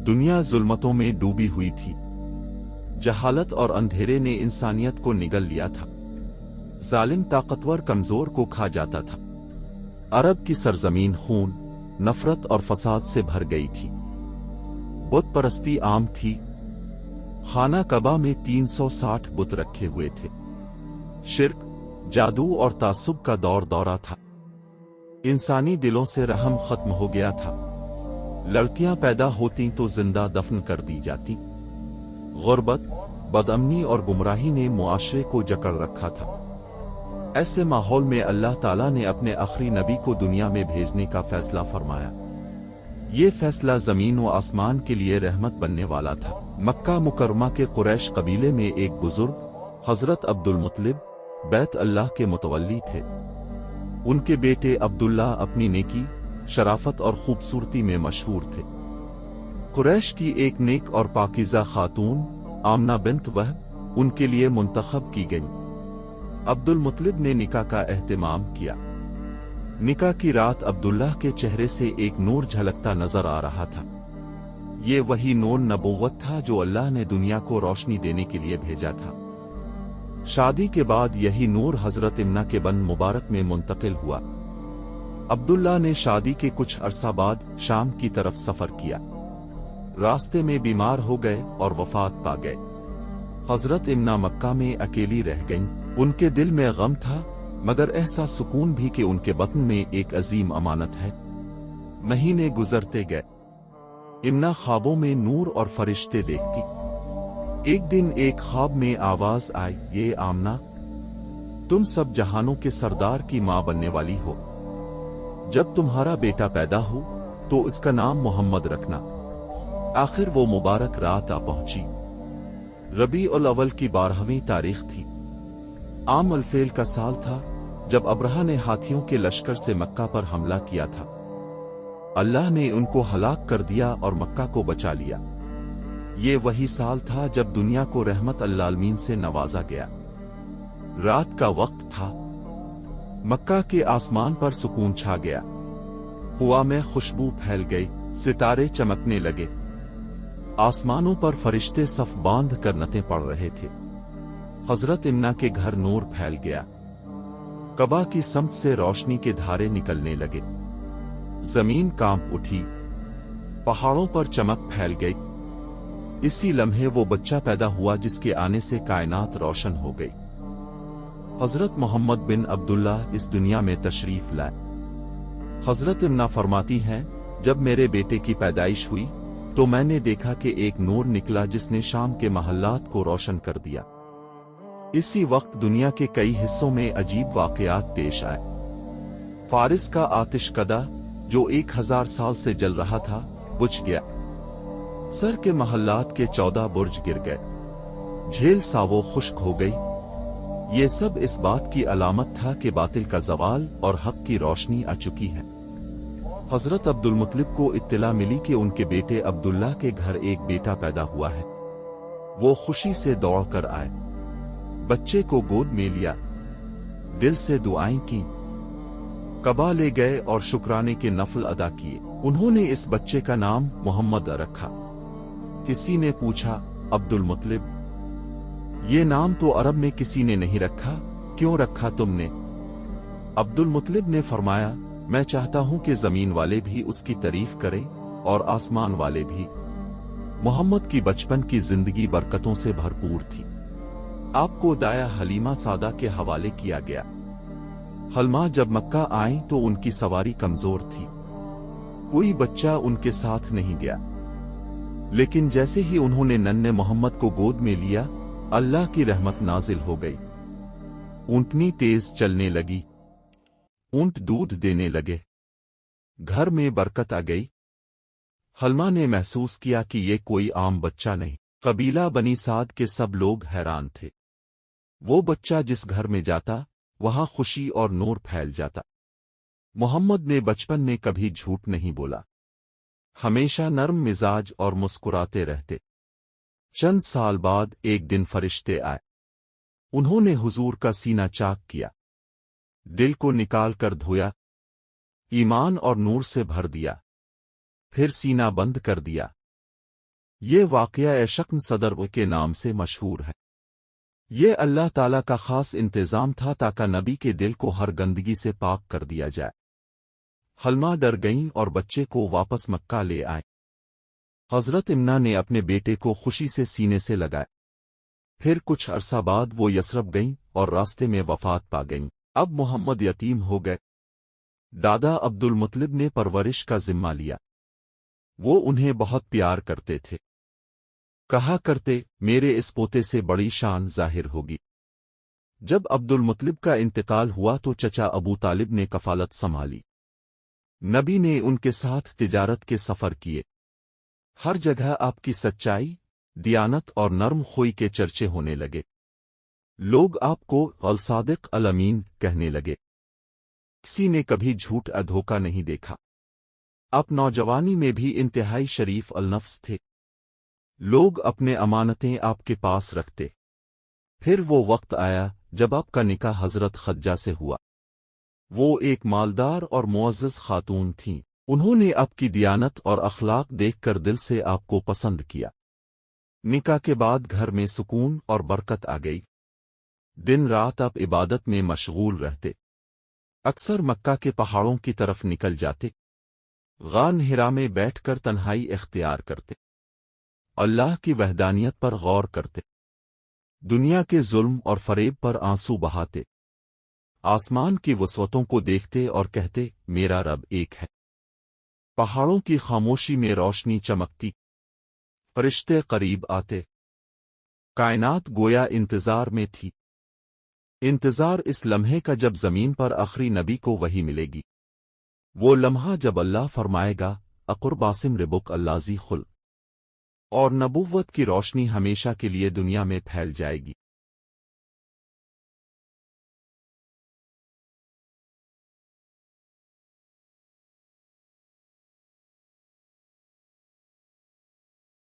दुनिया जुल्मतों में डूबी हुई थी। जहालत और अंधेरे ने इंसानियत को निगल लिया था। जालिम ताकतवर कमजोर को खा जाता था। अरब की सरजमीन खून, नफरत और फसाद से भर गई थी। बुत परस्ती आम थी। खाना कबा में 360 बुत रखे हुए थे। शिर्क, जादू और तासुब का दौरा था। इंसानी दिलों से रहम खत्म हो गया था। लड़कियां पैदा होती तो जिंदा दफन कर दी जाती। गुर्बत, बदअमनी और गुमराही ने मुआशरे को जकड़ रखा था। ऐसे माहौल में अल्लाह ताला ने अपने आखिरी नबी को दुनिया में भेजने का फैसला फरमाया। ये फैसला जमीन व आसमान के लिए रहमत बनने वाला था। मक्का मुकरमा के कुरैश कबीले में एक बुजुर्ग हजरत अब्दुल मुत्तलिब बैत अल्लाह के मुतवल्ली थे। उनके बेटे अब्दुल्ला अपनी नेकी, शराफत और खूबसूरती में मशहूर थे। कुरैश की एक नेक और पाकीज़ा खातून आमना बिन्त वहब उनके लिए मुंतखब की गई। अब्दुल मुत्तलिब ने निकाह का एहतमाम किया। निकाह की रात अब्दुल्लाह के चेहरे से एक नूर झलकता नजर आ रहा था। ये वही नूर नबूवत था जो अल्लाह ने दुनिया को रोशनी देने के लिए भेजा था। शादी के बाद यही नूर हजरत इम्ना के बन मुबारक में मुंतकिल हुआ। अब्दुल्ला ने शादी के कुछ अरसा बाद शाम की तरफ सफर किया। रास्ते में बीमार हो गए और वफात पा गए। हजरत इम्ना मक्का में अकेली रह गईं। उनके दिल में गम था, मगर ऐसा सुकून भी कि उनके बतन में एक अजीम अमानत है। महीने गुजरते गए। इम्ना ख्वाबों में नूर और फरिश्ते देखती। एक दिन एक ख्वाब में आवाज आई, ये आमना, तुम सब जहानों के सरदार की मां बनने वाली हो। जब तुम्हारा बेटा पैदा हो तो इसका नाम मोहम्मद रखना। आखिर वो मुबारक रात आ पहुंची। रबीउल अव्वल की 12वीं तारीख थी। आम अलफेल का साल था जब अब्रहा ने हाथियों के लश्कर से मक्का पर हमला किया था। अल्लाह ने उनको हलाक कर दिया और मक्का को बचा लिया। ये वही साल था जब दुनिया को रहमत अल्लामीन से नवाजा गया। रात का वक्त था। मक्का के आसमान पर सुकून छा गया। हवा में खुशबू फैल गई। सितारे चमकने लगे। आसमानों पर फरिश्ते सफ बांध कर नतें पड़ रहे थे। हजरत इम्ना के घर नूर फैल गया। कबा की समत से रोशनी के धारे निकलने लगे। जमीन कांप उठी। पहाड़ों पर चमक फैल गई। इसी लम्हे वो बच्चा पैदा हुआ जिसके आने से कायनात रोशन हो गई। हजरत मोहम्मद बिन अब्दुल्ला इस दुनिया में तशरीफ लाए। हजरत इम्ना फरमाती हैं, जब मेरे बेटे की पैदाइश हुई तो मैंने देखा कि एक नूर निकला जिसने शाम के महल्लात को रोशन कर दिया। इसी वक्त दुनिया के कई हिस्सों में अजीब वाकयात पेश आए। फारिस का आतिशकदा जो 1000 साल से जल रहा था बुझ गया। सर के महल्लात के 14 बुर्ज गिर गए। झील सावो खुश्क हो गई। ये सब इस बात की अलामत था कि बातिल का जवाल और हक की रोशनी आ चुकी है। हजरत अब्दुल मुत्तलिब को इत्तला मिली कि उनके बेटे अब्दुल्ला के घर एक बेटा पैदा हुआ है। वो खुशी से दौड़ कर आए। बच्चे को गोद में लिया। दिल से दुआएं की। कबा ले गए और शुक्राने के नफल अदा किए। उन्होंने इस बच्चे का नाम मोहम्मद रखा। किसी ने पूछा, अब्दुल मुत्तलिब, ये नाम तो अरब में किसी ने नहीं रखा, क्यों रखा तुमने? अब्दुल मुत्तलिब ने फरमाया, मैं चाहता हूं कि जमीन वाले भी उसकी तारीफ करें और आसमान वाले भी। मोहम्मद की बचपन की जिंदगी बरकतों से भरपूर थी। आपको दाया हलीमा सादा के हवाले किया गया। हलमा जब मक्का आई तो उनकी सवारी कमजोर थी। कोई बच्चा उनके साथ नहीं गया। लेकिन जैसे ही उन्होंने नन्हे मोहम्मद को गोद में लिया, अल्लाह की रहमत नाजिल हो गई। ऊंटनी तेज चलने लगी। ऊंट दूध देने लगे। घर में बरकत आ गई। हलमा ने महसूस किया कि ये कोई आम बच्चा नहीं। कबीला बनी साद के सब लोग हैरान थे। वो बच्चा जिस घर में जाता वहां खुशी और नूर फैल जाता। मोहम्मद ने बचपन में कभी झूठ नहीं बोला। हमेशा नर्म मिजाज और मुस्कुराते रहते। चंद साल बाद एक दिन फरिश्ते आए। उन्होंने हुजूर का सीना चाक किया। दिल को निकाल कर धोया। ईमान और नूर से भर दिया। फिर सीना बंद कर दिया। یہ واقعہ شکم صدر کے نام سے مشہور ہے۔ یہ اللہ تعالیٰ کا خاص انتظام تھا تاکہ نبی کے دل کو ہر گندگی سے پاک کر دیا جائے۔ حلمہ ڈر گئیں اور بچے کو واپس مکہ لے آئیں۔ حضرت امنہ نے اپنے بیٹے کو خوشی سے سینے سے لگائے۔ پھر کچھ عرصہ بعد وہ یثرب گئیں اور راستے میں وفات پا گئیں۔ اب محمد یتیم ہو گئے۔ دادا عبد المطلب نے پرورش کا ذمہ لیا۔ وہ انہیں بہت پیار کرتے تھے۔ کہا کرتے، میرے اس پوتے سے بڑی شان ظاہر ہوگی۔ جب عبد المطلب کا انتقال ہوا تو چچا ابو طالب نے کفالت سنبھالی۔ نبی نے ان کے ساتھ تجارت کے سفر کیے۔ ہر جگہ آپ کی سچائی، دیانت اور نرم خوئی کے چرچے ہونے لگے۔ لوگ آپ کو الصادق الامین کہنے لگے۔ کسی نے کبھی جھوٹ دھوکہ نہیں دیکھا۔ آپ نوجوانی میں بھی انتہائی شریف النفس تھے۔ لوگ اپنے امانتیں آپ کے پاس رکھتے۔ پھر وہ وقت آیا جب آپ کا نکاح حضرت خدیجہ سے ہوا۔ وہ ایک مالدار اور معزز خاتون تھیں۔ انہوں نے آپ کی دیانت اور اخلاق دیکھ کر دل سے آپ کو پسند کیا۔ نکاح کے بعد گھر میں سکون اور برکت آ گئی۔ دن رات آپ عبادت میں مشغول رہتے۔ اکثر مکہ کے پہاڑوں کی طرف نکل جاتے۔ غار ہرا میں بیٹھ کر تنہائی اختیار کرتے۔ اللہ کی وحدانیت پر غور کرتے۔ دنیا کے ظلم اور فریب پر آنسو بہاتے۔ آسمان کی وسعتوں کو دیکھتے اور کہتے، میرا رب ایک ہے۔ پہاڑوں کی خاموشی میں روشنی چمکتی۔ فرشتے قریب آتے۔ کائنات گویا انتظار میں تھی۔ انتظار اس لمحے کا جب زمین پر آخری نبی کو وحی ملے گی۔ وہ لمحہ جب اللہ فرمائے گا، اقرب عاصم ربک الذی خلق، اور نبوت کی روشنی ہمیشہ کے لیے دنیا میں پھیل جائے گی۔